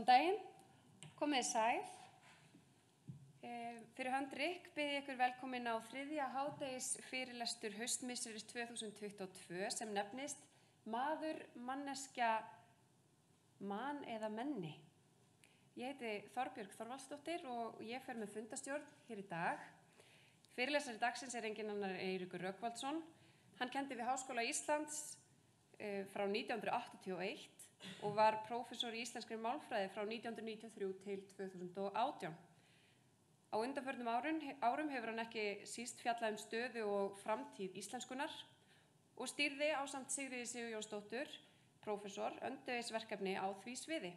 daginn, komið sæl. Fyrir hönd Rikk bið ég ykkur velkomin á þriðja hádegisfyrirlestur haustmisseris 2022 sem nefnist Maður, manneskja, mann eða menni. Ég heiti Þorbjörg Þorvaldsdóttir og ég fer með fundastjórn hér í dag. Fyrirlesari dagsins enginn annar Eiríkur Rögnvaldsson. Hann kenndi við Háskóla Íslands frá 1981 og var prófessor í íslenskri málfræði frá 1993 til 2018. Á undanförnum árum hefur hann ekki síst fjallað stöðu og framtíð íslenskunnar og stýrði ásamt Sigríði Sigurjónsdóttur, prófessor, öndvegisverkefni á því sviði.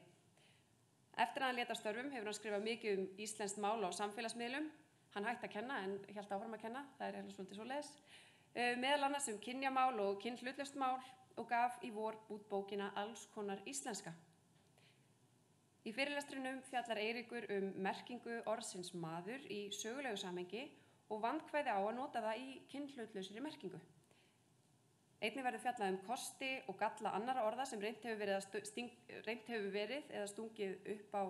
Eftir að hann lét af störfum hefur hann skrifað mikið íslenskt mál á samfélagsmiðlum. Hann hætti að kenna en hélt áfram að kenna, það eiginlega svolítið svoleiðis. Meðal annars kynjamál og kynhlutlaust mál og gaf í vor út bókina Alls konar íslenska. Í fyrirlestrinum fjallar Eiríkur merkingu orðsins maður í sögulegu samhengi og vandkvæði á að nota það í kynhlutlausri merkingu. Einnig verður fjallað kosti og galla annarra orða sem reynt hefur verið eða stungið upp á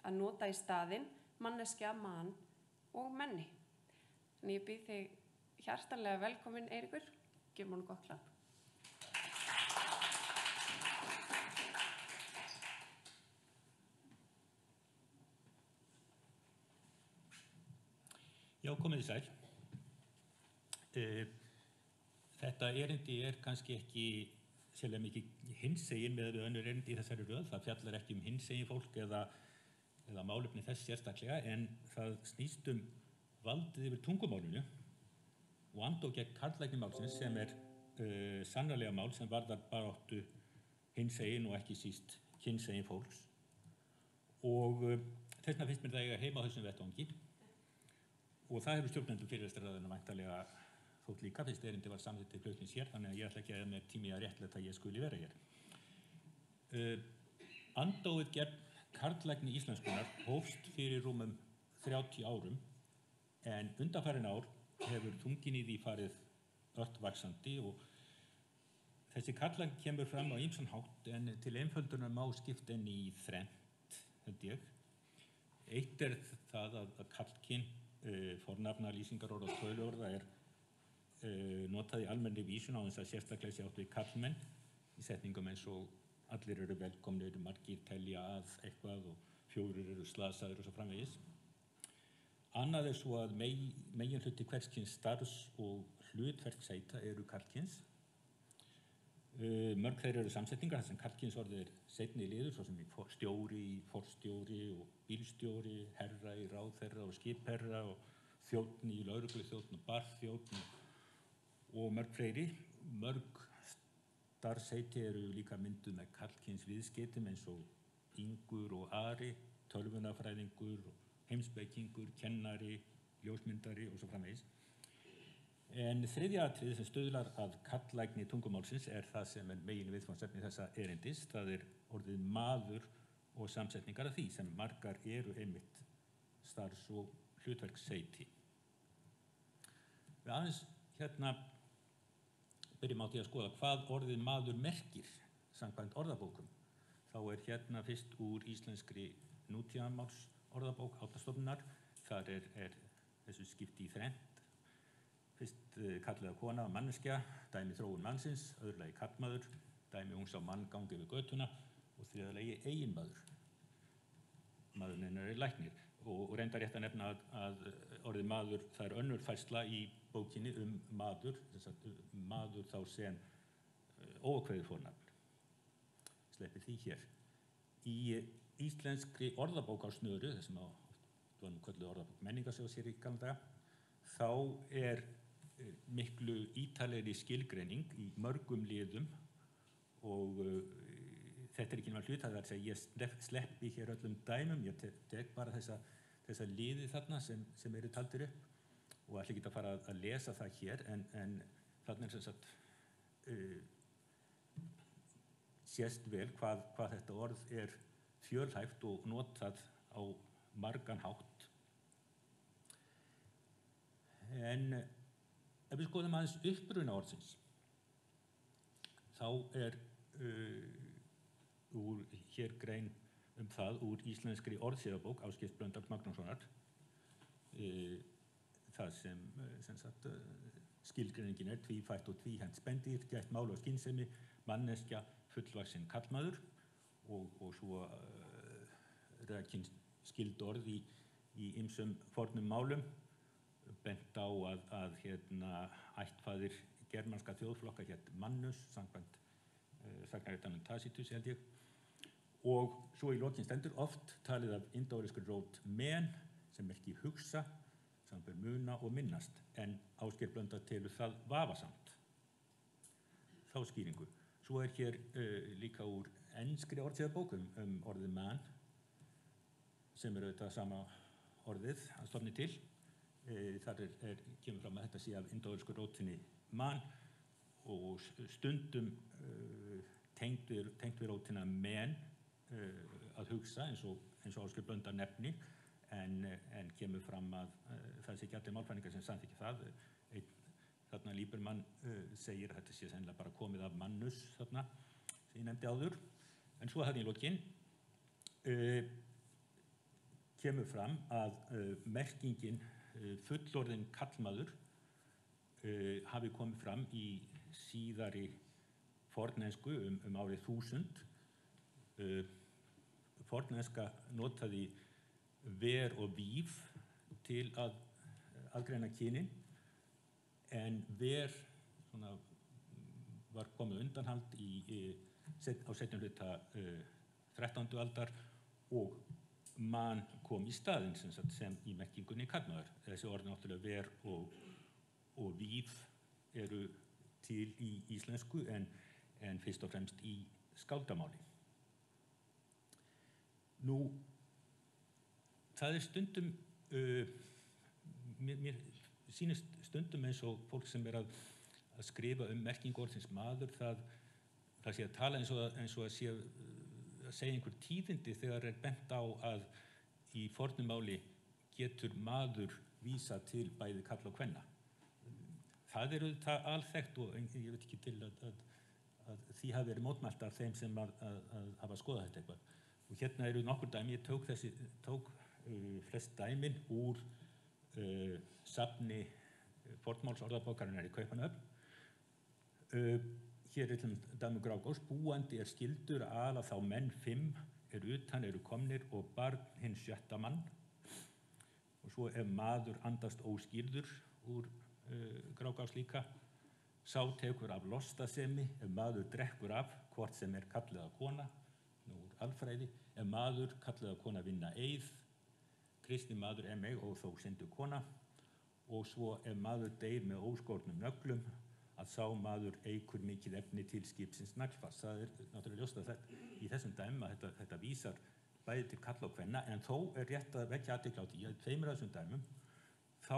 að nota í staðinn manneskja, mann og menni. Þannig ég býð þig hjartanlega velkomin, Eiríkur. Gefum honum gott klapp. Já, komið sæl. Þetta erindi kannski ekki sérlega mikið hinsegin með önnur erindi í þessari röð. Það fjallar ekki hinsegin fólk eða málefni þess sérstaklega, en það snýst valdið yfir tungumálinu og andóf gegn karllækni málsins sem sannarlega mál sem varðar baráttu hinsegin og ekki síst kynsegin fólks. Og þess vegna finnst mér það eiga heima á þessum vettvangi. Og það hefur stjórnendur fyrirlestarraðina væntanlega þótt líka, fyrst erindi var samþykkt til flutnings hér, þannig að ég ætla ekki að með tími að réttlæta að ég skuli vera hér. Andófið gegn karllækni íslenskunnar hófst fyrir rúmum 30 árum, en undanfarin ár hefur þungin í því farið ört vaxandi og þessi karllækni kemur fram á ýmsan hátt, en til einföldunar má skipta henni í þrennt, held ég. Eitt það að karlkyn fornafna, lýsingarorð og töluorða notað í almennri vísun á þess að sérstaklega sé átt við karlmenn í setningum eins og allir eru velkomnir, margir telja að eitthvað og 4 eru slasaðir og svo framvegis. Annað svo að meginhluti hvers kyns starfs og hlutverksheita eru karlkyns. Mörg þeir eru samsetningar þar sem karlkynsorðið seinni liður, svo sem í stjóri, forstjóri og bílstjóri, herra í ráðherra og skipherra og þjónn í lögregluþjónn og barþjónn og mörg fleiri. Mörg starfsheiti eru líka mynduð með karlkyns viðskeytum eins og Ingur og Ari, tölvunarfræðingur, heimspekingur, kennari, ljósmyndari og svo framvegis. En þriðja atriði sem stuðlar að karllækni tungumálsins það sem meginviðfangsefni þessa erindis. Það orðið maður og samsetningar af því sem margar eru einmitt starfs- og hlutverksheiti. Við aðeins byrjum á því að skoða hvað orðið maður merkir samkvæmt orðabókum. Þá fyrst úr íslenskri nútímamáls orðabók Árnastofnunar. Þar þessu skipti í þrennt. Fyrst karllega kona og manneskja, dæmi þróun mannsins, öðru lagi karlmaður, dæmi ungs á mann gangi yfir götuna og þriðja lagi eiginmaður. Maðurinn hennar læknir. Og reyndar rétt að nefna að orðið maður, það önnur færsla í bókinni maður, maður þá sem óákveðið fornafn. Sleppi því hér. Í íslenskri orðabók á snöru, þessum var kölluð orðabók menningarsjóðs hér í gamla daga, þá miklu ítalegri skilgreining í mörgum liðum og þetta ekki nema hlut, það að segja ég sleppi hér öllum dæmum, ég tek bara þessa liði þarna sem eru taldir upp og ætla ekki að fara að lesa það hér, en þarna sem sagt sést vel hvað þetta orð fjölhæft og notað á margan hátt. En ef við skoðum aðeins uppruna orðsins, þá úr hér grein það úr íslenskri orðsifjabók Ásgeirs Blöndals Magnússonar, það sem sagt, skilgreiningin tvífætt og tvíhent spendýr, gætt máli og skynsemi, manneskja, fullvaxinn karlmaður og svo rekin skildorð í ýmsum fornum málum, bent á að ættfaðir germanska þjóðflokka hét Mannus, samkvæmt sagnaritanum Tacitus, held ég. Og svo í lokin stendur oft talið af indóevrópskri rót men, sem merki hugsa, samanber muna og minnast, en Ásgeir Blöndal telur það vafasamt. Þá skýringu. Svo hér líka úr enskri orðsifjabók orðið man, sem auðvitað sama orðið að stofni til. Þar kemur fram að þetta sé af indóevrópsku rótinni man og stundum tengt við rótina men að hugsa eins og Ásgeir Blöndal nefnir, en kemur fram að það sé ekki allir málfræðingar sem samþykkja það. Þarna Liebermann segir að þetta sé sennilega bara komið af mannus þarna, sem ég nefndi áður. En svo þarna í lokin kemur fram að merkingin fullorðinn karlmaður hafi komið fram í síðari fornensku árið 1000. Fornenska notaði ver og víf til að aðgreina kynin, en ver var komið undanhald á seinni hluta 13. aldar og man kom í staðinn sem í merkingunni karlmaður. Þessi orð náttúrulega ver og víf eru til í íslensku en fyrst og fremst í skáldamáli. Nú, það stundum, mér sýnist stundum eins og fólk sem að skrifa merkingu orðsins maður, það sé að tala eins og að sé að segja einhver tíðindi þegar bent á að í fornu máli getur maður vísa til bæði karla og kvenna. Það auðvitað alþekkt og ég veit ekki til að því hafi verið mótmælt af þeim sem að hafa skoðað þetta eitthvað. Og hérna eru nokkur dæmi, ég tók flest dæmin úr safni fornmálsorðabókarinnar í Kaupmannahöfn. Hér til dæmi Grágás, búandi skyldur að ala þá menn 5 utan eru komnir og barn hinn 6. mann. Og svo maður andast óskýrður úr Grágás líka. Sá tekur af lostasemi, maður drekkur af, hvort sem karl eða kona, úr alfræði, maður karl eða kona vinna eið, kristni maður meg og þó syndu kona, og svo maður deyr með óskornum nöglum, að sá maður eykur mikið efni til skipsins naglfars. Það náttúrulega ljóst að í þessum dæmum að þetta vísar bæði til karla og kvenna, en þó rétt að vekja athygli á því að 2 af þessum dæmum þá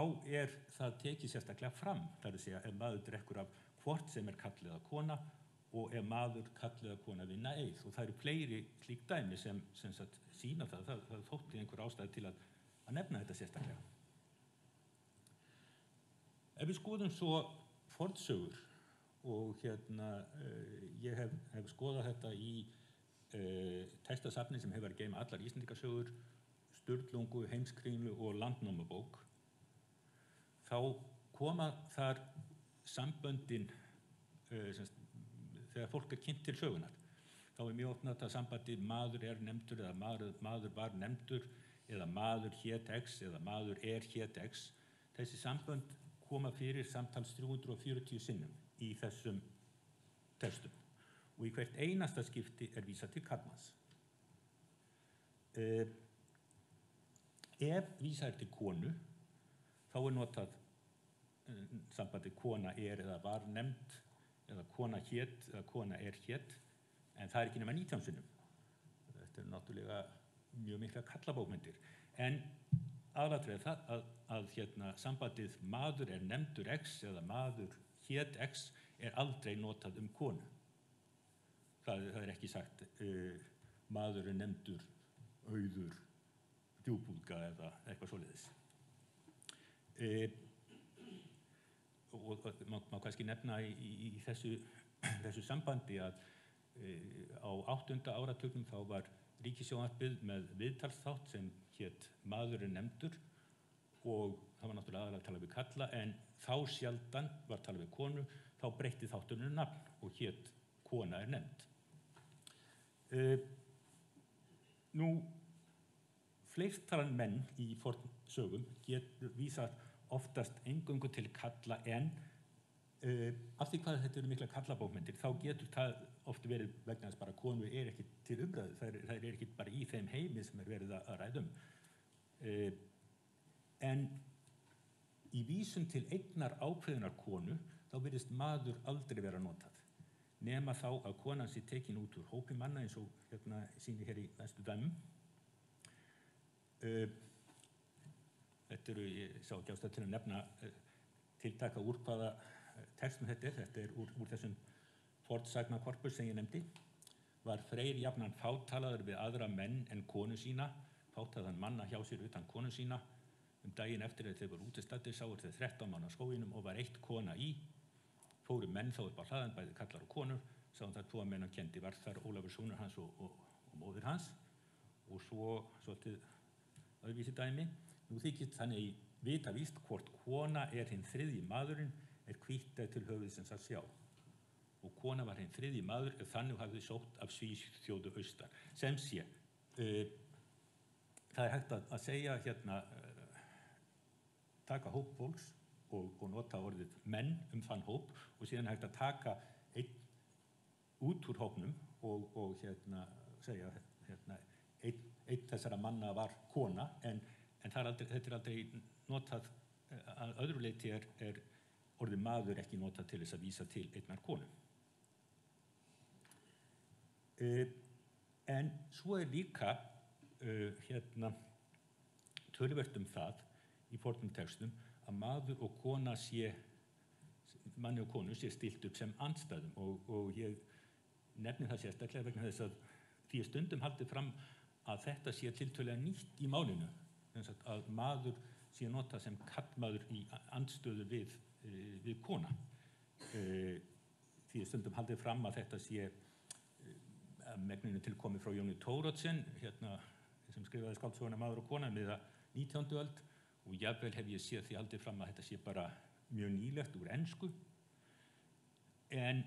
það tekið sérstaklega fram, það að segja maður drekkur af hvort sem karl eða kona og maður karl eða kona vinna eið. Og það eru fleiri slík dæmi sem sagt sýna það þótti einhver ástæði til að nefna þetta sérstaklega. Ef við skoðum svo fornsögur, og ég hef skoðað þetta í textasafni sem hefur að geyma allar Íslendingasögur, Sturlungu, Heimskringlu og Landnámabók, þá koma þar samböndin, þegar fólk kynnt til sögunar, þá mjög oft notað sambandið maður nefndur eða maður var nefndur, eða maður hét X eða maður hét X. Þessi sambönd koma fyrir samtals 340 sinnum í þessum textum og í hvert einasta skipti vísað til karlmanns. Ef vísað til konu, þá notað sambandið kona eða var nefnd, eða kona hét, eða kona hét, en það ekki nema 19 sinnum. Þetta náttúrulega mjög mikla karlabókmyndir. En aðalatriðið það að sambandið maður nefndur X eða maður hét X aldrei notað konu. Það ekki sagt maður nefndur Auður Djúpúðga eða eitthvað svoleiðis. Og má kannski nefna í þessu sambandi að á 8. áratugnum þá var Ríkissjónvarpið með viðtalsþátt sem hét Maður nefndur og það var náttúrulega aðalega að tala við kalla en þá sjaldan var talað við konu, þá breytti þátturinn nafn og hét Kona nefnd. Nú, fleirtalan menn í fornsögum getur vísað oftast eingöngu til kalla en af því hvað þetta eru mikla kallabókmyndir þá getur það oft verið vegna þess bara konur ekki til umræðu, þær ekki bara í þeim heimi sem verið að ræða en í vísun til einnar ákveðnar konu þá virðist maður aldrei vera notað nema þá að konan sé tekin út úr hópi manna eins og hérna sýnir hér í næstu dæmum. Þetta ég sá ekki ástæðu til að nefna tiltaka úr hvaða textum þetta úr þessum fornsagnakorpus sem ég nefndi. Var Freyr jafnan fátalaður við aðra menn en konu sína, fátaðan manna hjá sér utan konu sína. Daginn eftir að þeir voru útistaddir sáu þeir 13 mann á skóginum og var 1 kona í. Fóru menn þá upp á hlaðan, bæði kallar og konur, sáum það 2 menn hann kendi var þar Ólafur sonur hans og móðir hans. Og svo svolítið öðruvísi dæmi. Nú þykist þannig vita víst hvort kona hinn þriðji maðurinn hvítt til höfuðsins að sjá. Og kona var hinn þriðji maður ef þannig hafði sótt af Svíþjóðu austan. Sem sé, það hægt að segja hérna taka hóp fólks og nota orðið menn þann hóp og síðan hægt að taka einn út úr hópnum og segja einn þessara manna var kona en þetta aldrei notað að öðru leyti orðið maður ekki notað til þess að vísa til einnar konu. En svo líka töluvert það í fornum textum að maður og kona manni og konu sé stillt upp sem andstæðum og ég nefni það sérstaklega vegna þess að því stundum haldið fram að þetta sé tiltölulega nýtt í málinu, að maður sé notað sem karlmaður í andstöðu við kona. Því stundum haldið fram að þetta sé megninu tilkomið frá Jóni Thoroddsen, sem skrifaði skáldsöguna Maður og kona miða 19. öld og jafnvel hef ég séð því haldið fram að þetta sé bara mjög nýlegt úr ensku. En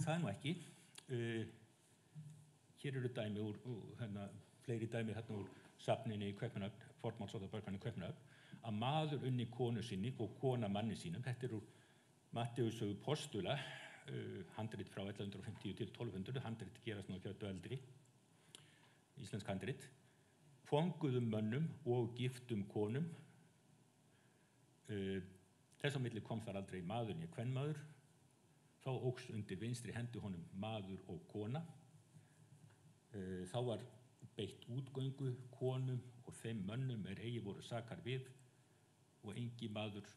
það nú ekki. Hér eru dæmi fleiri dæmi úr safninu í Kaupmannahöfn, fornmálsorðabókinni í Kaupmannahöfn, að maður unni konu sinni og kona manni sínum. Þetta úr Matteusar postula, handrit frá 1150 til 1200, handrit gerast nú ekki eldri, íslensk handrit, fönguðum mönnum og giftum konum. Þess á milli kom þar aldrei maður né kvenmaður, þá óx undir vinstri hendi honum maður og kona. Þá var beitt útgöngu konum og þeim mönnum eigi voru sakar við og engi maður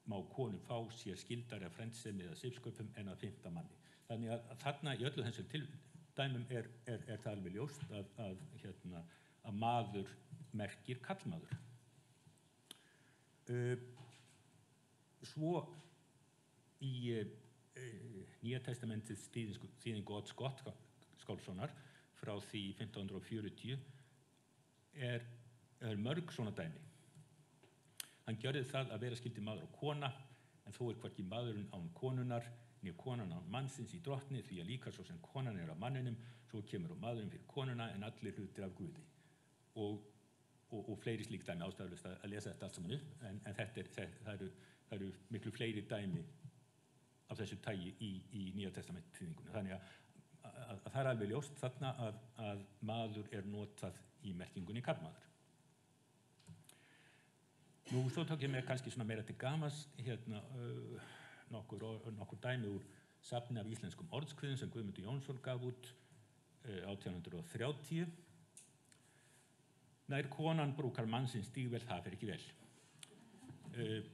má konu fá sér skyldari af frændsemi eða sifsköpum en að 5. manni. Þannig að þarna í öllu þessum dæmum það alveg ljóst að maður merkir karlmaður. Svo í Nýja testamentið þýðingu Odds Gottskálkssonar frá því 1540 mörg svona dæmi. Hann gjörði það að vera skyldi maður og kona, en þó hvorki maðurinn án konunnar, né konan án mannsins í drottni, því að líka svo sem konan af manninum, svo kemur maðurinn fyrir konuna, en allir hlutir af Guði. Og fleiri slík dæmi, ástæðulaust að lesa þetta allt saman upp, en það eru miklu fleiri dæmi af þessu tagi í Nýja testament þýðingunni. Þannig að það er alveg ljóst þarna að maður notað í merkingunni karlmaður. Nú, svo tók ég með kannski svona meira til gamans nokkur dæmi úr safni af íslenskum orðskviðum sem Guðmundur Jónsson gaf út 1830. Nær konan brúkar mannsins stígvél, það fer ekki vel.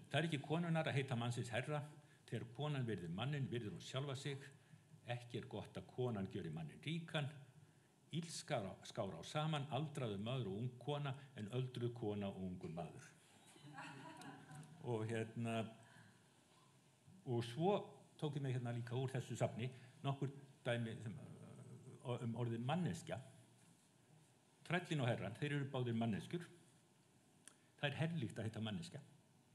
Það ekki konunnar að heita mannsins herra, þegar konan virðir manninn, virðir hún sjálfa sig, ekki gott að konan gjöri manninn ríkan, ills skára á saman, aldraður maður og ung kona, en öldruð kona og ungur maður. Og svo tók ég mig líka úr þessu safni nokkur dæmi orðið manneskja. Tröllin og herran, þeir eru báðir manneskjur. Það er herlíkt að heita manneskja.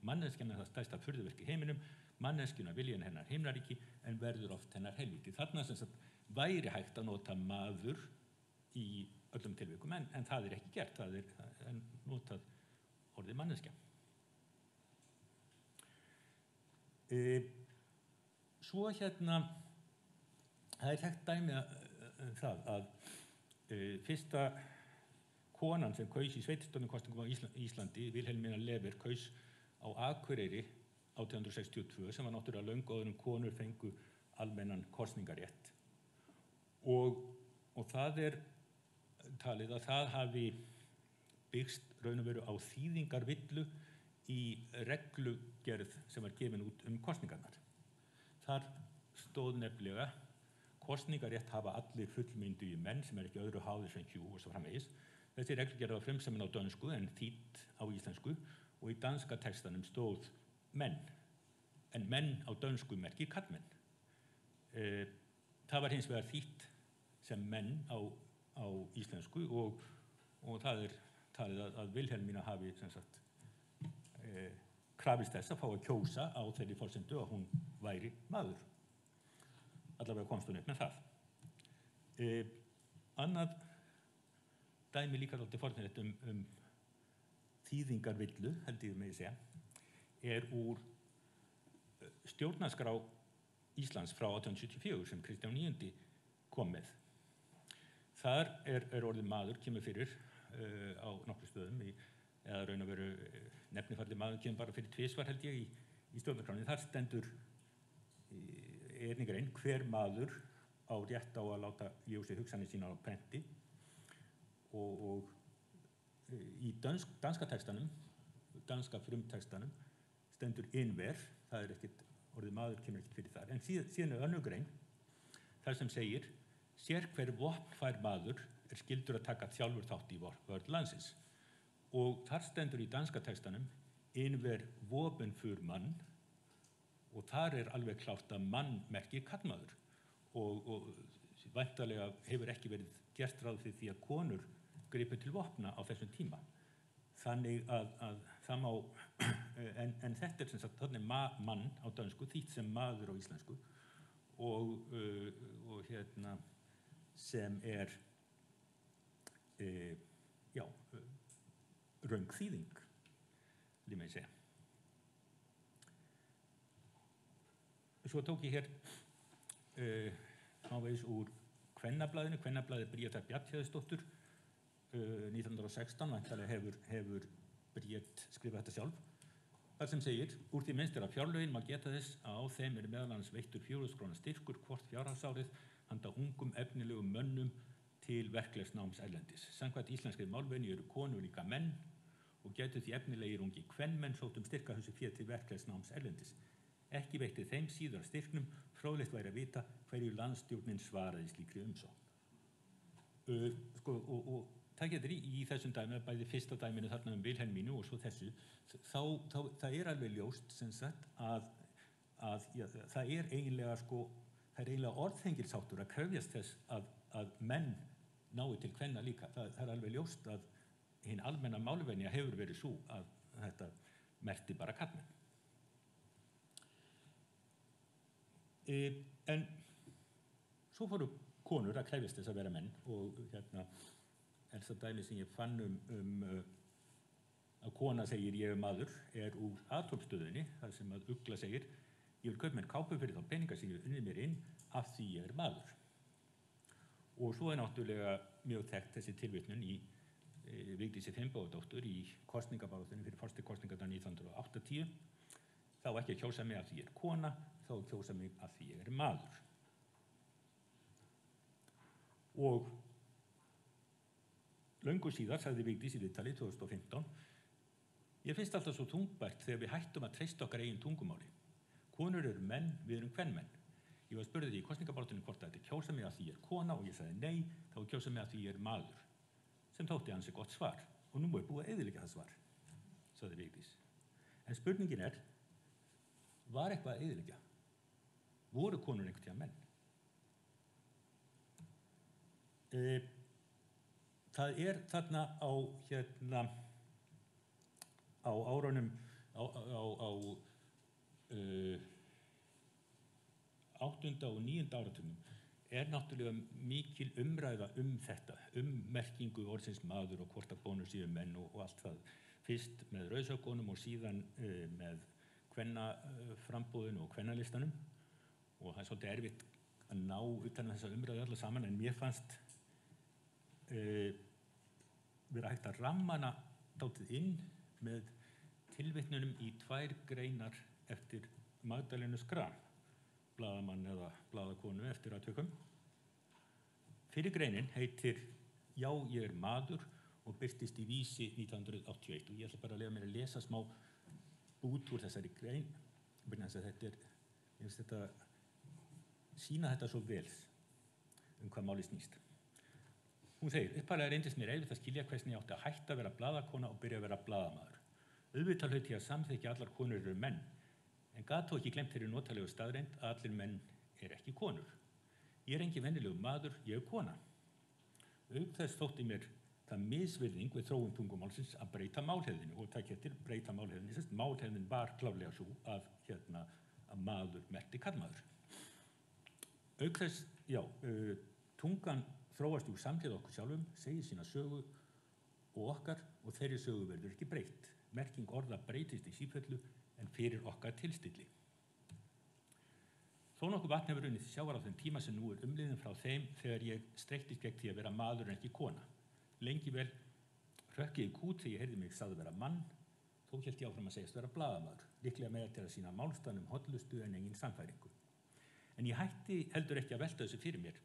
Manneskjan er það stærsta furðuverk í heiminum, manneskjuna viljan hennar himnaríki en verður oft hennar helvíti. Þarna sem sagt væri hægt að nota maður í öllum tilvikum en það er ekki gert, það er notað orðið manneskja. Svo það er þekkt dæmi það að fyrsta konan sem kaus í sveitarstjórnarkosningum á Íslandi, Vilhelmína Lever, kaus á Akureyri 1862 sem var náttúrulega löngu áður en konur fengu almennan kosningarétt. Og það er talið að það hafi byggst raun og veru á þýðingarvillu í reglugerð sem var gefin út kosningarnar. Þar stóð nefnilega kosningarétt hafa allir fullmyndugi menn sem ekki öðru háðir en hjú og svo framvegis. Þessi reglugerð var frumsamin á dönsku en þýdd á íslensku og í danska textanum stóð menn, en menn á dönsku merkir karlmenn. Það var hins vegar þýtt sem menn á íslensku og það er talið að Vilhelmína hafi sem sagt krafist þess að fá að kjósa á þeirri forsendu að hún væri maður. Allavega komst hún upp með það. Annað dæmi líka þótti fornilegt þýðingarvillu, held ég megi segja, er úr stjórnarskrá Íslands frá 1874 sem Kristján IX kom með. Þar er orðið maður kemur fyrir á nokkrum stöðum eða raun og veru nefnifalli maður kemur bara fyrir tvisvar held ég í stjórnarskránni. Þar stendur einnig grein hver maður á rétt á að láta gefa sig hugsanir sínar á prenti og í danska textanum, danska frumtextanum stendur enhver, það er ekkert, orðið maður kemur ekkert fyrir þar, en síðan er önnur grein þar sem segir sérhver vopnfær maður er skyldur að taka sjálfur þátt í vörn landsins og þar stendur í danska textanum enhver vopnfær mann og þar er alveg klárt að mann merkir karlmaður og væntanlega hefur ekki verið gert ráð fyrir því að konur gripu til vopna á þessum tíma. Þannig að það má, en þetta er sem sagt þannig mann á dönsku, þýtt sem maður á íslensku og sem er röng þýðing, vil ég megi segja. Svo tók ég hér ávegis úr Kvennablaðinu, Kvennablaðið Bríetar Bjarnhéðinsdóttur 1916, væntanlega hefur Bríet skrifað þetta sjálf, þar sem segir, úr því minnst að fjárlögin má geta þess að á þeim meðal annars veittur 4.000 króna styrkur hvort fjárhagsárið handa ungum efnilegum mönnum til verklegsnáms erlendis. Samkvæmt íslenskri málvenju eru konur líka menn og gætu því efnilegir ungi kvenmenn sótt styrka þessu fé til verklegsnáms erlendis. Ekki veitti þeim síður styrknum, fróðlegt væri að vita hverju landsstjórnin svaraði slíkri umsókn. Og það getur í þessum dæmi, bæði fyrsta dæminu þarna Vilhelmínu og svo þessu, það er alveg ljóst sem sagt að það er eiginlega orðhengilsháttur að krefjast þess að menn nái til kvenna líka. Það er alveg ljóst að hin almenna málvenja hefur verið svo að þetta merkti bara karlmenn. En svo fóru konur að krefjast þess að vera menn og elsta dæmi sem ég fann að kona segir ég maður er úr atópstöðinni, þar sem að Ugla segir ég vil kaupa mér kápu fyrir þá peninga sem ég unnið mér inn af því ég er maður. Og svo er náttúrulega mjög þekkt þessi tilvitnun í Vigdísi Finnbogadóttur í kosningabaráttunni fyrir forsetakosningarnar 1980. Þá ekki að kjósa mig af því ég er kona, þá að kjósa mig af því ég er maður. Og löngu síðar sagði Vigdís í viðtali 2015 ég finnst alltaf svo þungbært þegar við hættum að treysta okkar eigin tungumáli. Konur eru menn, við erum kvenmenn. Ég var spurður því í kosningabaráttunni hvort það ætti kjósa mig af því ég er kona og ég sagði nei, þá að kjósa mig af því ég er maður. Sem þótti ansi gott svar og nú er búið að eyðileggja það svar, sagði Vigdís. En spurningin er, var eitthvað að eyðileggja? Voru konur einhvern tímann menn? Það þarna á árunum á 8. og 9. áratugnum náttúrulega mikil umræða þetta, merkingu orðsins maður og hvort að konur séu menn og allt það. Fyrst með rauðsögunum og síðan með kvennaframboðinu og kvennalistanum, og það svolítið erfitt að ná utan þessa umræðu alla saman, en mér fannst vera hægt að rammana dálítið inn með tilvitnunum í 2 greinar eftir Magdalenu Schram, blaðamann eða blaðakonu eftir atvikum. Fyrri greinin heitir Já, ég maður og birtist í Vísi 1981, og ég ætla bara að leyfa mér að lesa smá út úr þessari grein, vegna þess að þetta sýna þetta svo vel hvað máli snýst. Hún segir, upphaflega reyndist mér erfitt að skilja hvernig ég átti að hætta að vera blaðakona og byrja að vera blaðamaður. Auðvitað hlaut ég að samþykkja allar konur eru menn, en gat þó ekki glemt þeirri notalegu staðreynd að allir menn ekki konur. Ég engin venjulegur maður, ég kona. Auk þess þótti mér það misvirðing við þróun tungumálsins að breyta málhefðinu, og takk eftir breyta málhefðinu, málhefðin var klárlega svo að maður merkti karlmaður. Auk þess, tungan þróast úr samhliða okkur sjálfum, segir sína sögu og okkar, og þeirri sögu verður ekki breytt. Merking orða breytist í sífellu en fyrir okkar tilstilli. Þó nokkuð vatn hefur runnið sjávar á þeim tíma sem nú umliðinn frá þeim þegar ég streittist gegn því að vera maður en ekki kona. Lengi vel hrökk ég í kút þegar ég heyrði mig sagði vera mann, þó hélt ég áfram að segjast vera blaðamaður, líklega meira til að sýna málstanum hollustu en engin sannfæringu. En ég hætti heldur ekki að velta þessu fyrir mér.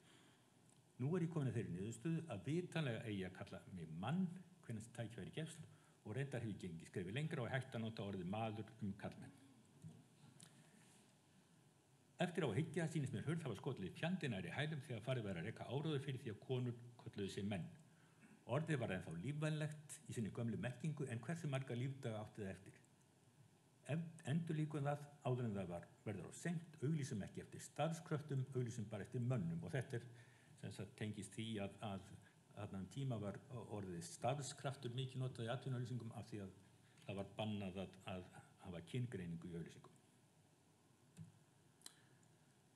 Nú ég komin að þeirri niðurstöðu að vitanlega eigi að kalla mig mann, hvenær þetta tækifæri gefst, og reyndar hef ég gengið skrefið lengra og hægt að nota orðið maður karlmenn. Eftir á að hyggja sýnist mér hurð hafa skollið fjandinæri hælum þegar farið væri að reka áróður fyrir því að konur kölluðu sig menn. Orðið var ennþá lífvænlegt í sinni gömlu merkingu, en hversu marga lífdaga átti það eftir? Endurlíkum það áður en það verður á seint, auglýsum ekki eftir starfskröftum, auglýsum bara eftir mönnum, og þetta sem sagt tengist því að tíma var orðið starfskraftur mikið notað í atvinnuauglýsingum af því að það var bannað að hafa kyngreiningu í auglýsingum.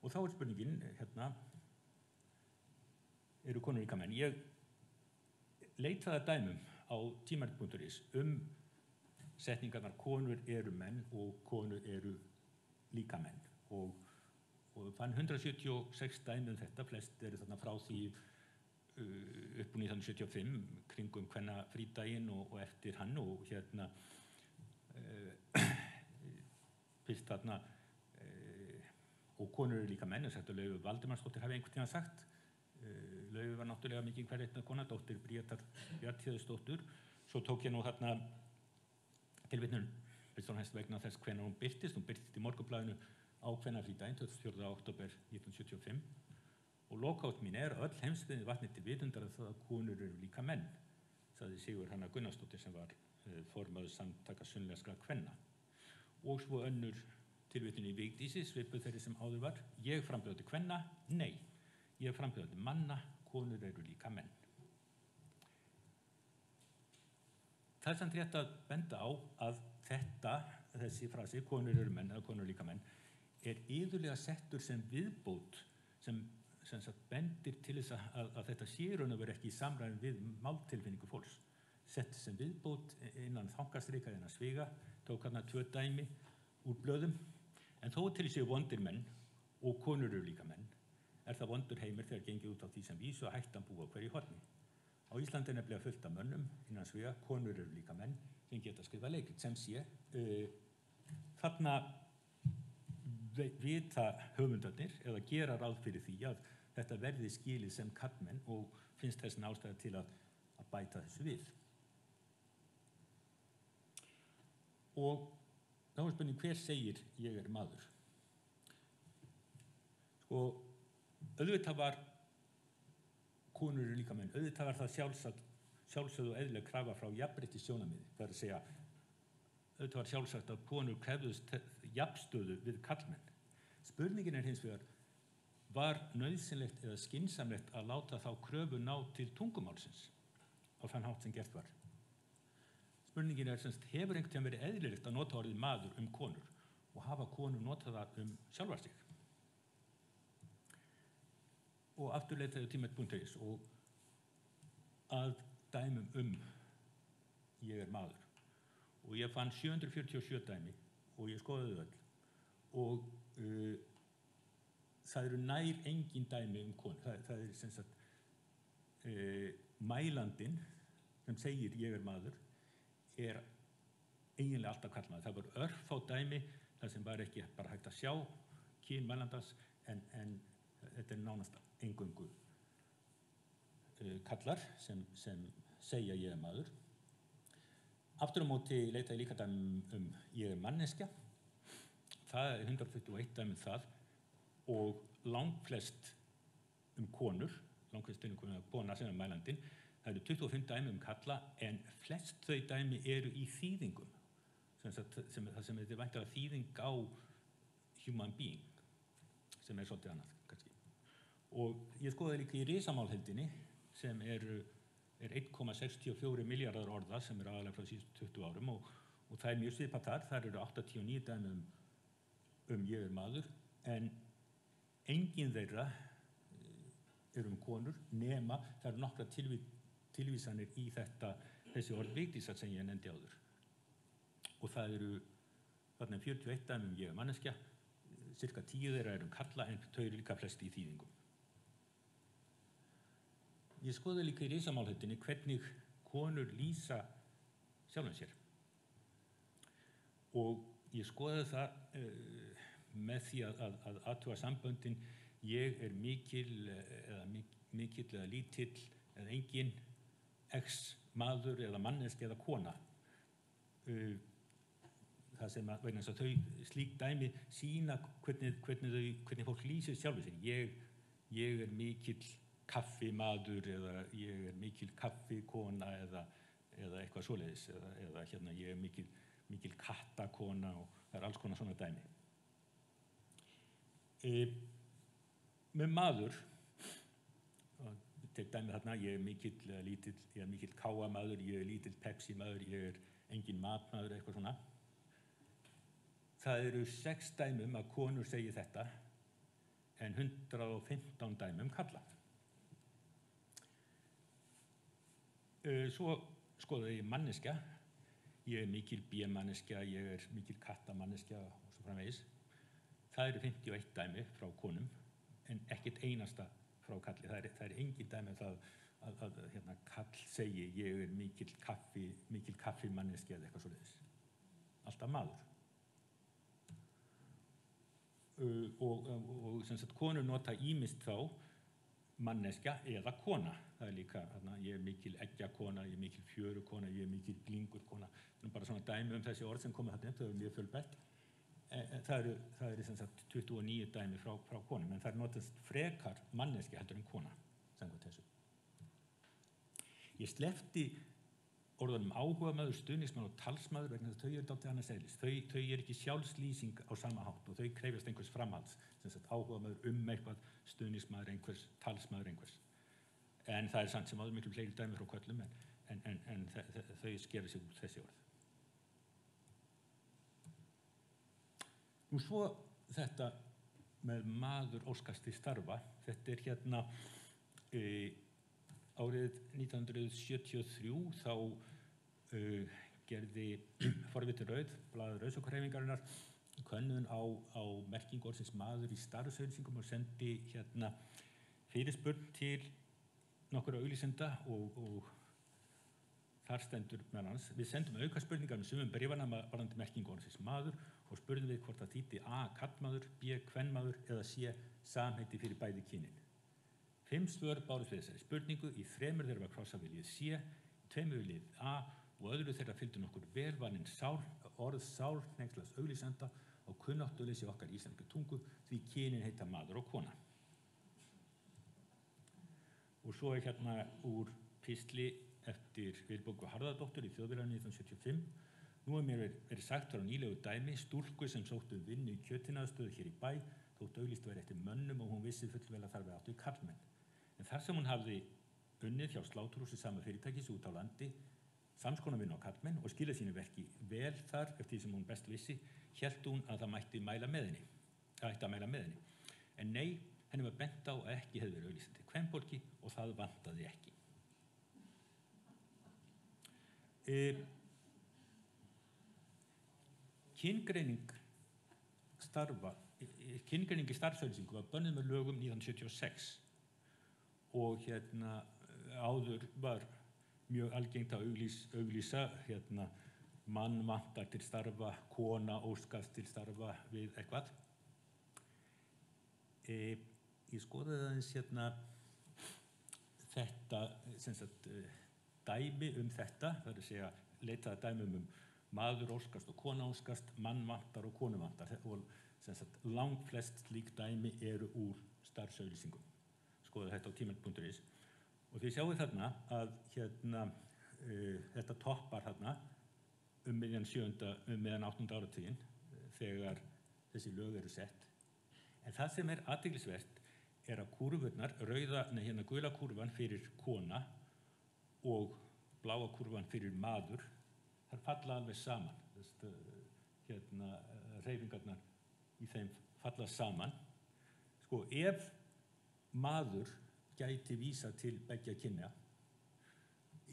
Og þá spurningin, eru konur líka menn? Ég leitaði að dæmum á tímarit.is setningarnar konur eru menn og konur eru líka menn, og fann 176 dæmi þetta, flest eru þarna frá því upp úr 1975, kringum kvennafrídaginn og eftir hann, og fyrst þarna og konur eru líka menn, sagt að Laufey Valdimarsdóttir hafi einhvern tímann sagt. Laufey var náttúrulega mikið hverreitna kona, dóttir Bríetar Bjarnhéðinsdóttur. Svo tók ég nú þarna tilvitnun vegna þess hvenær hún birtist. Hún birtist í Morgunblaðinu á kvennafrídaginn 24. október 1975. Og lokaut mín öll heimsbyggðin vatni til vitundar að það að konur eru líka menn, sagði Sigurhanna Gunnarsdóttir sem var formaður samtaka sunnlenskra kvenna. Og svo önnur tilvitnun í Vigdísi, svipuð þeirri sem áður var. Ég frambjóði kvenna? Nei. Ég frambjóði manna, konur eru líka menn. Það samt rétt að benda á að þessi frasi, konur eru menn eða konur eru líka menn, iðulega settur sem viðbót sem bendir til þess að þetta sé raun og veru ekki í samræmi við máltilfinningu fólks. Sett sem viðbót innan þangastrika innan sviga, tók hérna 2 dæmi úr blöðum. En þó til séu vondir menn og konur eru líka menn, það vondur heimur þegar gengið út á því sem vísu að hættan búa hverju horni. Á Íslandi nefnilega fullt af mönnum innan sviga, konur eru líka menn sem geta skrifað leikrit, sem sé þarna vita höfundarnir eða gera ráð fyrir því að þetta verði skilið sem karlmenn, og finnst þessin ástæða til að bæta þessu við. Og þá spurning, hver segir ég maður? Auðvitað var konur eru líka menn, auðvitað var það sjálfsögð og eðlileg krafa frá jafnréttissjónarmiði, það að segja, auðvitað var sjálfsagt að konur krefðust jafnstöðu við karlmenn. Spurningin hins vegar, var nauðsynlegt eða skynsamlegt að láta þá kröfu ná til tungumálsins á þann hátt sem gert var. Spurningin semst, hefur einhvern tímann verið eðlilegt að nota orðið maður konur og hafa konur notað það sjálfar sig? Og aftur leitaði tíma.is og að dæmum ég maður. Og ég fann 747 dæmi og ég skoðaði öll. Og það eru nær engin dæmi konur. Það sem sagt mælandinn sem segir ég maður eiginlega alltaf karlmaður. Það var örfá dæmi þar sem var ekki bara hægt að sjá kyn mælandans en þetta nánast eingöngu kallar sem segja ég maður. Aftur á móti leitaði líka dæmi ég manneskja. Það 121 dæmi það og langflest konur, langflest kona sem mælandinn. Það eru 25 dæmi kalla en flest þau dæmi eru í þýðingum. Sem þetta væntanlega þýðing á human being sem svolítið annað kannski. Og ég skoðaði líka í risamálheildinni sem er 1,64 milljarðar orða sem aðalega frá síðustu 20 árum og það mjög svipað þar. Þar eru 89 dæmi ég maður en engin þeirra konur nema það eru nokkra tilvísanir í þessi orð Vigdísar sem ég nefndi áður. Og það eru þarna 41 dæmi ég manneskja, cirka 10 þeirra karla en þau eru líka flest í þýðingum. Ég skoði líka í risamálheildinni hvernig konur lýsa sjálfum sér. Og ég skoði það með því að athuga samböndin ég mikill eða lítill eða engin maður eða manneskja eða kona. Það sem vegna þess að þau slík dæmi sýna hvernig fólk lýsir sjálfu sér. Ég mikill kaffimaður eða ég mikill kaffikona eða eitthvað svoleiðis eða ég mikil kattakona og það alls konar svona dæmi. Með maður, tek dæmi þarna, ég mikill eða lítill, ég mikill káamaður, ég lítill Pepsi-maður, ég engin matmaður, eitthvað svona. Það eru 6 dæmi að konur segi þetta en 115 dæmi kalla. Svo skoðaði ég manneskja. Ég mikil B-manneskja, ég mikil kattamanneskja og svo framvegis. Það eru 51 dæmi frá konum en ekkert einasta frá kalli. Það er engin dæmi það að kall segi ég mikil kaffimanneskja eða eitthvað svoleiðis. Alltaf maður. Og sem sagt konur nota ýmist þá manneskja eða kona. Það er líka, ég mikil eggjakona, ég mikil fjörukona, ég mikil glingurkona. Bara svona dæmi þessi orð sem komið þarna, þau eru mjög fjölbreytt. Það eru sem sagt 29 dæmi frá konum, en það notast frekar manneskja heldur en kona, samkvæmt þessu. Ég sleppti orðunum áhugamaður, stuðningsmaður og talsmaður vegna þess að þau eru dálítið annars eðlis. Þau eru ekki sjálfslýsing á sama hátt og þau krefjast einhvers framhalds, sem sagt áhugamaður eitthvað, stuðningsmaður einhvers, talsmaður einhvers. En það er samt sem áður miklu fleiri dæmi frá körlum en þau skera sig úr þessi orð. Nú svo þetta með maður óskast til starfa, þetta er árið 1973 þá gerði forvitin Rauð, blaðið Rauðsokkahreyfingarinnar, könnun á merkingu orðsins maður í starfsauglýsingum og sendi fyrirspurn til nokkurra auglýsenda og þar stendur meðal annars: við sendum aukaspurningar með sumum bréfanna varðandi merkingu orðsins maður og spurðum við hvort það þýddi A. karlmaður, B. kvenmaður eða C. samheiti fyrir bæði kynin. 5 svör bárust við þessari spurningu, í 3 þeirra var krossað við lið C, í 2 við lið A og öðru þeirra fylgdu nokkur velvalin sálhneykslaðs auglýsenda og kunnáttuleysi okkar í íslenskri tungu því kynin heita maður og kona. Og svo er úr pistli eftir Vilborgu Harðardóttur í Þjóðviljanum 1975. Nú mér verið sagt frá nýlegu dæmi stúlku sem sóttu vinnu í kjötiðnaðarstöð hér í bæ, þó þótt auglýst væri eftir mönnum og hún vissi fullvel að þar við áttu karlmenn. En þar sem hún hafði unnið hjá sláturhúsi sama fyrirtækis út á landi, samskonar vinnu á karlmenn og skilað sínu verki vel þar eftir því sem hún best vissi, hélt hún að það mætti mæla með henni. Það ætti að mæla með henni. En nei, henni var bent á að ekki hefði verið auglýst eftir kvenfólki og það vantaði ekki. Kyngreining í starfsauglýsingu var bönnuð með lögum 1976 og áður var mjög algengt að auglýsa mann vantar til starfa, kona óskast til starfa við eitthvað. Ég skoðaði aðeins þetta dæmi þetta, það er að segja leitaði dæmum maður óskast og kona óskast, mann vantar og konu vantar og langflest slík dæmi eru úr starfsauglýsingum. Skoðaði þetta á tíminn.is og þið sjáið þarna að þetta toppar þarna miðjan 8. áratuginn þegar þessi lög eru sett. En það sem er athyglisvert er að kúrfurnar, gula kúrfan fyrir kona og bláa kúrfan fyrir maður, þar falla alveg saman. Hreyfingarnar í þeim falla saman. Sko, ef maður gæti vísa til beggja kynja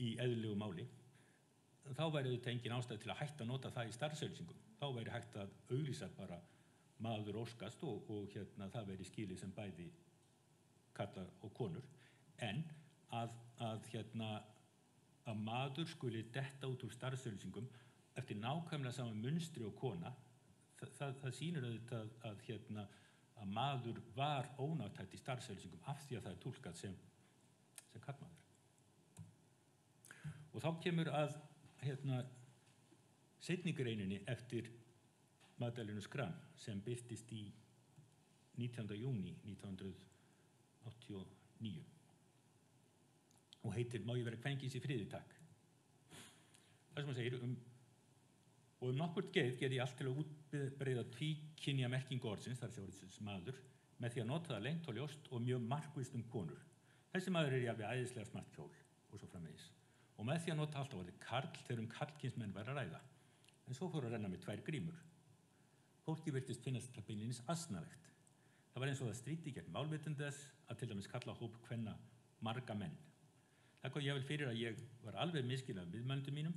í eðlilegu máli, þá væri þetta engin ástæða til að hætta að nota það í starfsauglýsingum. Þá væri hægt að auglýsa bara maður óskast og það væri skilið sem bæði karlar og konur. En að maður skuli detta út úr starfsauglýsingum eftir nákvæmlega sama munstri og kona, það sýnir auðvitað að maður var ónáttækt í starfsauglýsingum af því að það er túlkað sem karlmaður. Og þá kemur að seinni greininni eftir Magdalenu Schram sem birtist í 19. júní 1989 og heitir Má ég vera kvenkins í friði, takk. Það sem hann segir og nokkurt geð gerði ég allt til að útbreiða tvíkynja merkingu orðsins, þar sé orðsins maður, með því að nota það lengt og ljóst og mjög markvisst konur. Þessi maður er jafnvel æðislega smart kjól og svo framvegis. Og með því að nota alltaf orðið karl þegar karlkynsmenn væri að ræða. En svo fór að renna með 2 grímur. Fólki virtist finnast það beinlínis asnalegt. Það var eins og það stríddi gegn málvitund þess að til dæmis kalla hóp kvenna marga menn. Það kom jafnvel fyrir að ég var alveg misskilinn af viðmælendum mínum.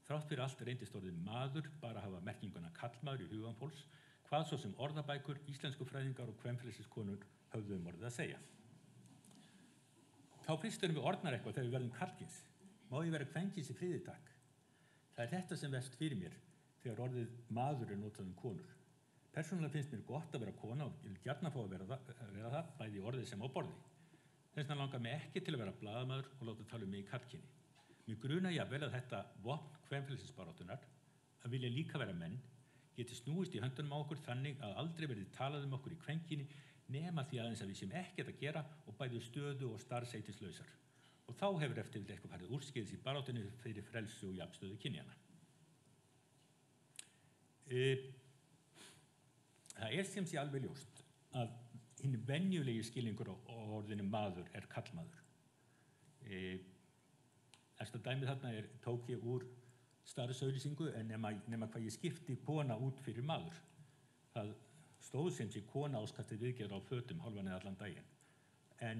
Þrátt fyrir allt reyndist orðið maður bara hafa merkinguna karlmaður í hugan fólks, hvað svo sem orðabækur, íslenskufræðingar og kvenfrelsiskonur höfðu orðið að segja. Þá fyrst erum við orðnar eitthvað þegar við verðum karlkyns. Má ég vera kvenkins í friði, takk. Það er þetta sem verst fyrir mér þegar orðið maður er notað konur. Persónulega finnst mér gott að vera kona og vil gjarna fá að vera það, bæði í orði sem á borði. Þess vegna langar mig ekki til að vera blaðamaður og láta tala mig í karlkyni. Mér gruna jafnvel að þetta vopn kvenfrelsisbaráttunnar, að vilja líka vera menn, geti snúist í höndunum á okkur þannig að aldrei verði talað okkur í kvenkyni nema því aðeins að við sem ekkert að gera og bæði stöðu og starfsheitislausar. Og þá hefur eftir eitthvað farið úrskeiðis í baráttunni fyrir frelsi og jafnstöðu kynjanna. Það er sem sé alveg ljóst að hinn venjulegi skilningur á orðinu maður er karlmaður. Eftir dæmið þarna tók ég úr starfsauglýsingu en nema hvað ég skipti kona út fyrir maður. Það stóð sem sé kona áskastið viðgerð á fötum hálfan eða allan daginn. En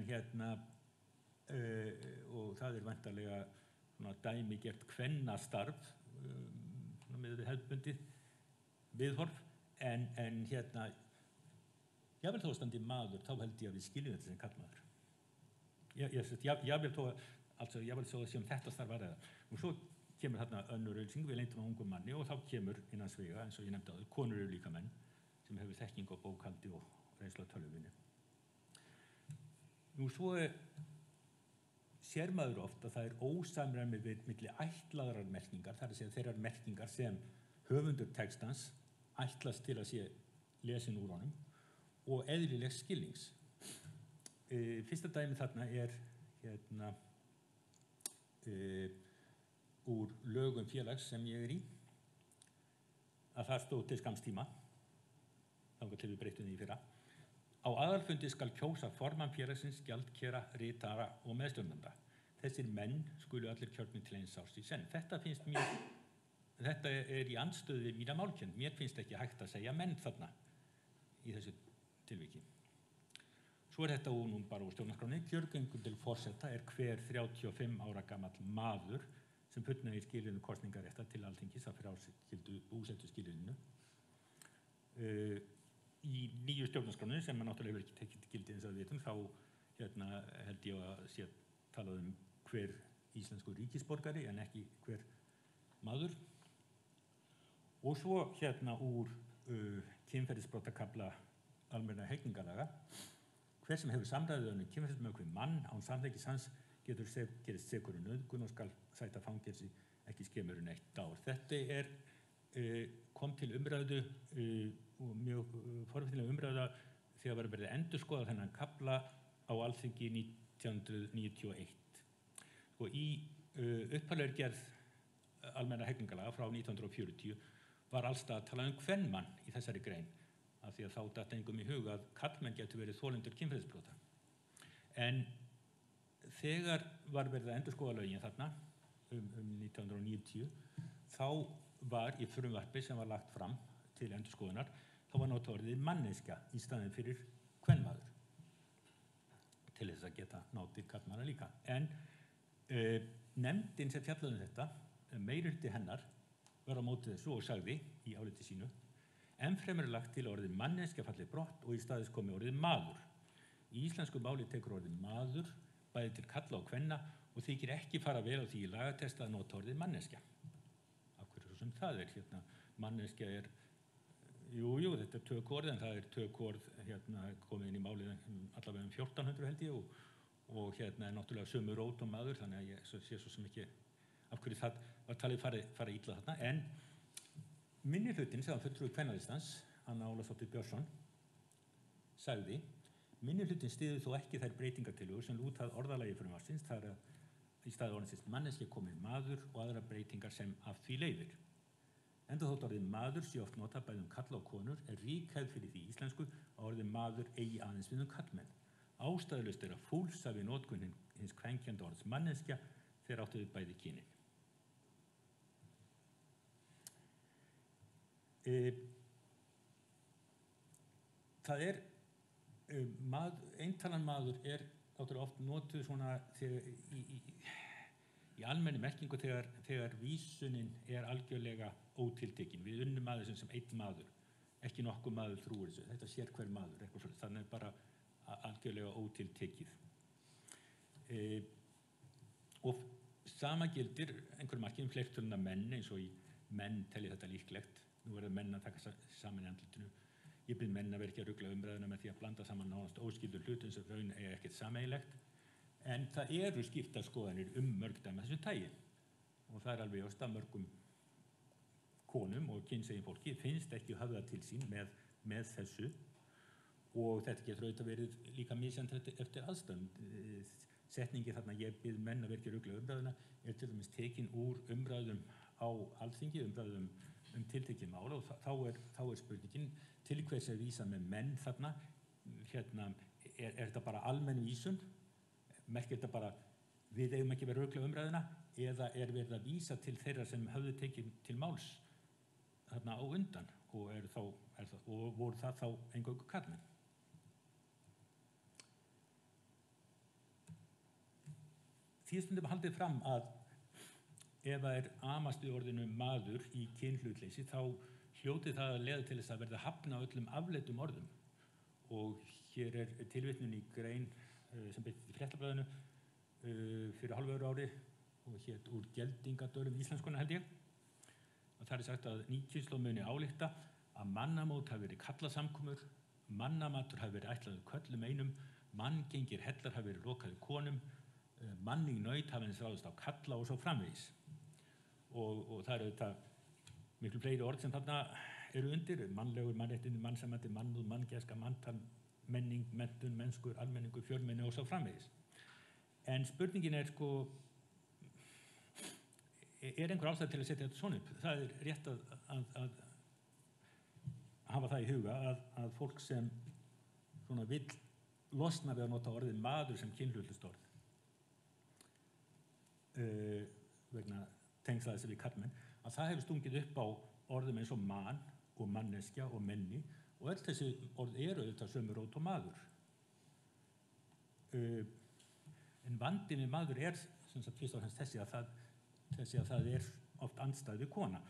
og það er væntanlega dæmi gert kvennastarf með hefðbundið viðhorf en jafnvel þó standi maður, þá held ég að við skiljum þetta sem karlmaður. Jafnvel þó að sem þetta starf að ræða. Og svo kemur þarna önnur auglýsing, við leyndum á ungum manni og þá kemur innan svega, eins og ég nefndi áður, konur eru líka menn sem hefur þekking á bókhaldi og reynslu á tölvuvinnu. Nú svo sér maður oft að það er ósamræmi milli ætlaðrar merkingar, það er að segja þeirrar merkingar sem höfundur textans ætlast til að sé lesin úr honum og eðlilegs skilnings. Fyrsta dæmi þarna er úr lögum félags sem ég er í, að það stóð til skamms tíma, þangað til við breyttum því í fyrra, Á aðalfundi skal kjósa formann félagsins, gjaldkera, ritara og meðstjórnanda. Þessir menn skulu allir kjörnir til eins árs í senn. Þetta er í andstöðu við mína málkennd. Mér finnst ekki hægt að segja menn þarna í þessu tilviki. Svo er þetta nú bara úr stjórnarskránni. Kjörgengur til forseta er hver 35 ára gamall maður sem fullnægir skilyrðum kosningaréttar til Alþingis að fráskildu búsetuskilyrðinu. Í nýju stjórnarskránni, sem náttúrulega hefur ekki tekið gildi eins og við vitum, þá held ég að sé talað hver íslenskur ríkisborgari en ekki hver maður. Og svo úr kynferðisbrotakafla almennra hegningarlaga. Hver sem hefur samræði um kynferðismök við mann án samþykkis hans getur gerist sekur nauðgun og skal sæta fangelsi ekki skemur en 1 ár. Þetta kom til umræðu og mjög forvitnilega umræða þegar var verið endurskoða þennan kafla á Alþingi 1991. Og í upphaflegri gerð almennra hegningarlaga frá 1940 var allstað að tala kvenmann í þessari grein, af því að þá datt engum í huga að karlmenn getur verið þolendur kynferðisbrota. En þegar var verið að endurskoða lögin þarna 1990, þá var í frumvarpi sem var lagt fram til endurskoðunar, þá var notað orðið manneskja í staðinn fyrir kvenmaður til þess að geta notið karlmanna líka. En nefndin sem fjallaði þetta, meirihluti hennar, var á móti þessu og sagði í áliti sínu: enn fremur lagt til orðið manneskja fallið brott og í staðis komi orðið maður. Í íslensku máli tekur orðið maður bæði til karla og kvenna og þykir ekki fara vel á því í lagatexta að nota orðið manneskja. Af hverju svo sem það er? Manneskja er, jú, þetta er tökuorð, en það er tökuorð komið inn í málið allavega 1400 held ég og er náttúrulega sömu rót og maður, þannig að ég sé svo sem ekki af hverju það var talið fara illa þarna. En minnihlutin, sem var fulltrúi Kvennalistans, Anna Ólafsdóttir Björnsson, sagði: minnihlutin styður þó ekki þær breytingartillögur sem lúta að orðalagi frumvarpsins, þar að í staði orðsins manneskja komið maður og aðrar breytingar sem af því leiðir. Enda þótt orðið maður sé oft notað bæði karla og konur, er rík hefð fyrir því íslensku að orðið maður eigi aðeins við karlmenn. Ástæðulaust er að fúlsa við notkun hins kvenkjandi orðs manneskja þegar áttu við bæði kynin. Það er eintalan maður er náttúrulega oft notuð svona í almenni merkingu þegar vísunin er algjörlega ótiltekin. Við unnum maður sem einn maður, ekki nokkuð maður trúir þessu. Þetta sér hver maður, eitthvað svolítið. Þannig er bara algjörlega ótiltekið. Og sama gildir einhverjum marki fleirtöluna menn, eins og í menn telji þetta líklegt. Nú verður menn að taka saman í andlitinu. Ég bið menn að vera ekki að rugla umræðuna með því að blanda saman nánast óskyldur hlutum sem raun er ekkert sameiginlegt. En það eru skiptar skoðanir mörg dæmi af þessu tagi. Og það er alveg ljóst að mörgum konum og kynsegin fólki finnst ekki höfða til sín með þessu. Og þetta getur auðvitað verið líka misjafnt eftir aðstæðum. Setningi þarna ég bið menn að vera ekki að rugla umræðuna er til dæmis tekin úr umræðum á Alþingi, umræðum tiltekið mál, og þá er spurningin til hvers er vísa með menn þarna. Er þetta bara almenn vísun? Merkir þetta bara við eigum ekki verið að rugla umræðuna, eða er verið að vísa til þeirra sem höfðu tekið til máls þarna á undan og voru það þá eingöngu karlmenn? Því er stundum haldið fram að ef það er amast við orðinu maður í kynhlutleysi, þá hljóti það að leiða til þess að verða hafna öllum afleiddum orðum. Og hér er tilvitnun í grein sem birtist í Fréttablaðinu fyrir hálfu ári og hét úr Geldingadölum íslenskuna held ég. Og þar er sagt að ný kynslóð muni álykta að mannamót hafi verið kallasamkomur, mannamatur hafi verið ætlaður körlum einum, manngengir hellar hafi verið lokaðir konum, manning naut hafi eins ráðist á kalla og svo framvegis. Og það eru þetta miklu fleiri orð sem þarna eru undir: mannlegur, mannréttindi, mannsamandi, mannúð, manngæska, manntal, menning, menntun, mennskur, almenningur, fjölmenni og svo framvegis. En spurningin er er einhver ástæða til að setja þetta svona upp? Það er rétt að hafa það í huga að fólk sem svona vill losna við að nota orðið maður sem kynhlutlaust orð vegna tengsla þess við karlmenn, að það hefur stungið upp á orðum eins og man og manneskja og menni og öll þessi orð eru auðvitað sömu rót og maður. En vandinn við maður er sem sagt fyrst og fremst þessi að það er oft andstæð við kona.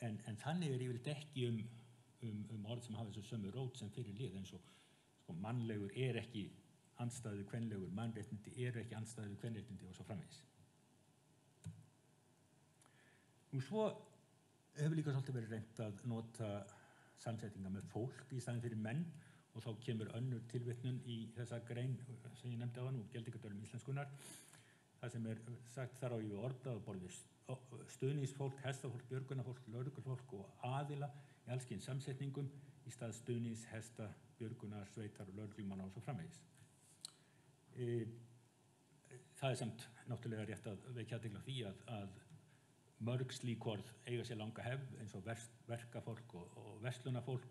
En þannig er yfirleitt ekki um orð sem hafa þessu sömu rót sem fyrir lið, eins og sko, mannlegur er ekki andstæð við kvenlegur, mannréttindi eru ekki andstæð við kvenréttindi og svo framvegis. Og svo hefur líka svolítið verið reynt að nota samsetninga með fólk í staðinn fyrir menn og þá kemur önnur tilvitnun í þessa grein sem ég nefndi áðan úr Geldingadölum íslenskunnar. Það sem er sagt þar á við orðað og borðið stuðningsfólk, hestafólk, björgunarfólk, lögreglufólk og aðila í alls kyns samsetningum í stað stuðnings, hesta, björgunar, sveitar og lögreglumanna og svo framvegis. Það er samt náttúrulega rétt að vekja athygli á því að mörg slík orð eiga sér langa hefð eins og verkafólk og verslunarfólk.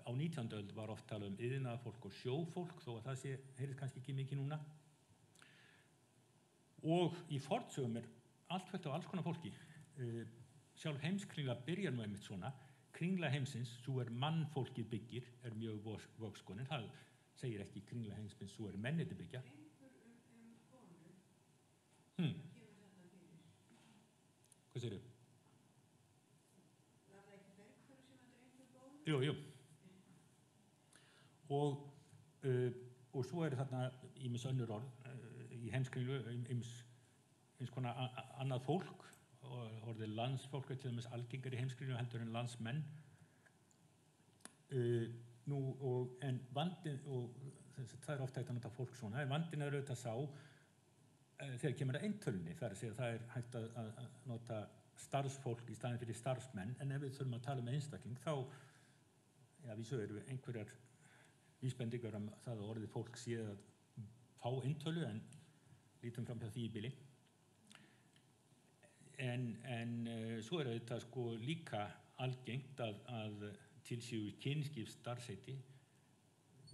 Á 19. öld var oft talað um iðnaðarfólk og sjófólk, þó að það heyrist kannski ekki mikið núna. Og í fornsögum er allt fullt af alls konar fólki. Sjálf heimskringla byrjar nú einmitt svona. Kringla heimsins, svo er mannfólkið byggir, er mjög vogskonin. Það segir ekki kringla heimsins, svo er menniti byggja. Hvað segirðu? Var það ekki Bergþór sem þetta einhver bónu? Jú. Og svo eru þarna ýmis önnur orð í heimskringlu, eins konar annað fólk, og orðið landsfólk er til dæmis algengar í heimskringlu heldur en landsmenn. En vandinn, og það er ofta hægt að nota fólk svona, en vandinn er auðvitað sá þegar kemur að eintölunni, það er að segja að það er hægt að nota starfsfólk í staðinn fyrir starfsmenn, en ef við þurfum að tala um einstakling þá, vísu eru einhverjar vísbendingar um það að orðið fólk sé að fá eintölu, en lítum fram hjá því í bili. En svo er þetta sko líka algengt að til séu kynskipts starfsheiti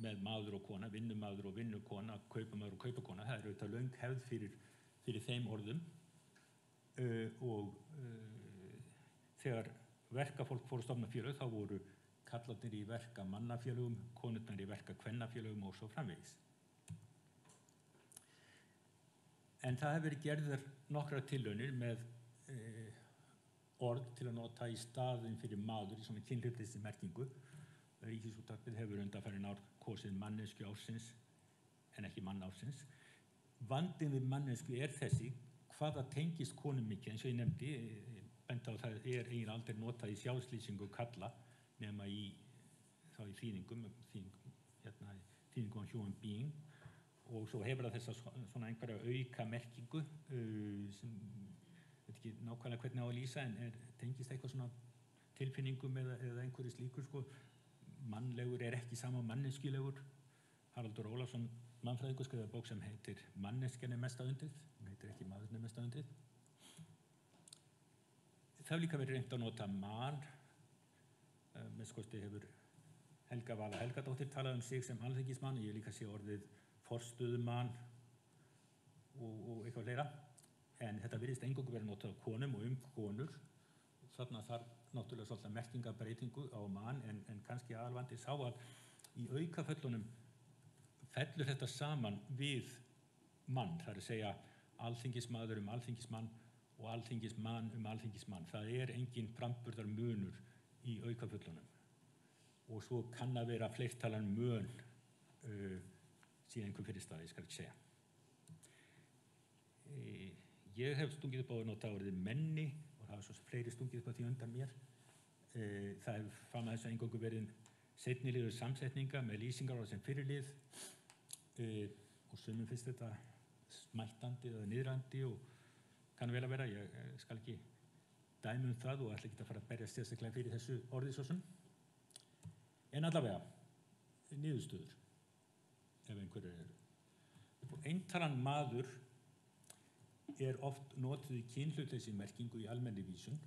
með maður og kona, vinnumaður og vinnukona, kaupamaður og kaupakona. Það er auðvitað löng hefð fyrir þeim orðum og þegar verkafólk fóru að stofna félög þá voru kallarnir í verkamannafélögum, konurnar í verkakvennafélögum og svo framvegis. En það hefur verið gerðar nokkrar tilraunir með orð til að nota í staðinn fyrir maður í svona kynhlutlausri merkingu. Ríkisútvarpið hefur undanfarin ár kosið manneskju ársins en ekki mann ársins. Vandinn við mannesku er þessi, hvaða tengist konum mikið, eins og ég nefndi, benda á það er eiginlega aldrei notað í sjálfslýsingu kalla nema í þýðingum á human being, og svo hefur það þessa svona einhverja auka merkingu sem veit ekki nákvæmlega hvernig á að lýsa, en tengist eitthvað svona tilfinningum eða einhverju slíkur sko. Mannlegur er ekki sama manneskjulegur. Haraldur Ólafsson, mannfræðingur, skrifaði bók sem heitir Manneskjan er mesta undrið, hún heitir ekki Maðurinn er mesta undrið. Það hefur líka verið reynt að nota man. Með skosti hefur Helga Vala Helgadóttir talað um sig sem alþingismann, ég hef líka sé orðið forstöðumann og eitthvað fleira. En þetta virðist eingöngu verið notað á konum og konur. Þarna þarf náttúrulega svolítið merkingarbreytingu á mann, en kannski aðalvandi sá að í aukaföllunum fellur þetta saman við mann, það er að segja alþingismaður alþingismann og alþingismann alþingismann. Það er engin framburðar munur í aukaföllunum. Og svo kann að vera fleirtalan mun síðan einhver fyrirstaði, ég skal ekki segja. Ég hef stungið upp á að nota orðið menni, og það er svo fleiri stungið upp á því undan mér. Það hefur fram að þess að eingöngu verið seinni liður samsetninga með lýsingar á sem fyrirlið og sumum finnst þetta smættandi eða niðrandi og kann vel að vera, ég skal ekki dæmi það og ætla ekki að fara að berjast sérstaklega fyrir þessu orði svo sem. En allavega, niðurstöður, ef einhverjir eru. Eintalan maður er oft notuð í kynhlutleysi merkingu í almennri vísun,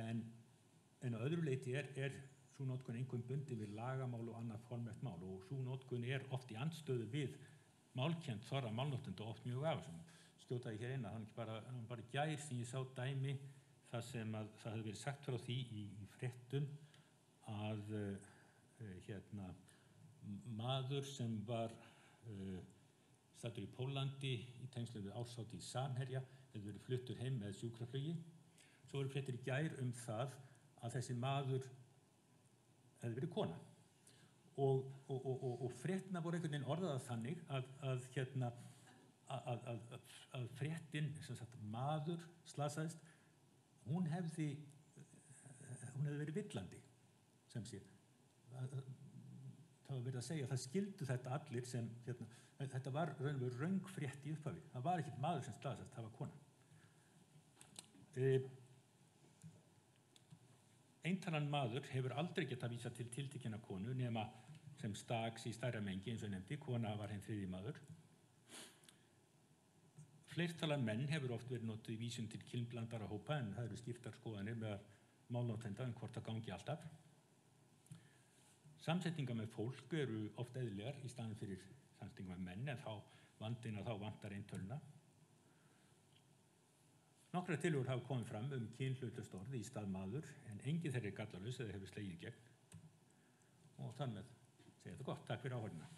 en að öðru leyti er sú notkun einkum bundin við lagamál og annað formlegt mál og sú notkun oft í andstöðu við málkennd þorra málnotenda oft mjög afasum. Skjótaði hér eina, þannig bara gær sem ég sá dæmi þar sem að það hefði verið sagt frá því í fréttum að maður sem var staddur í Pólandi í tengslum við árshátíð Samherja hefði verið fluttur heim með sjúkraflugi. Svo voru fréttir í gær það að þessi maður hefði verið kona og fréttina voru einhvern veginn orðað þannig að fréttin, sem sagt maður slasaðist, hún hefði verið villandi sem sé. Það var verið að segja að það skildu þetta allir sem þetta var raunverulega röng frétt í upphafi. Það var ekkert maður sem slasaðist, það var kona. Eintalan maður hefur aldrei getað vísað til tiltekinna konu nema sem staks í stærra mengi eins og nefndi, kona var hinn þriðji maður. Fleirtalan menn hefur oft verið notuð í vísun til kynblandara hópa en það eru skiptar skoðanir með málnotenda hvort það gangi alltaf. Samsetningar með fólk eru oft eðlilegar í staðinn fyrir samsetningar með menn en þá vantar eintöluna. Nokkrar tillögur hafa komið fram kynhlutlaust orð í stað maður en engin þeirra gallarlaus eða hefur slegið í gegn. Og þar með segja þetta gott. Takk fyrir áhorfina.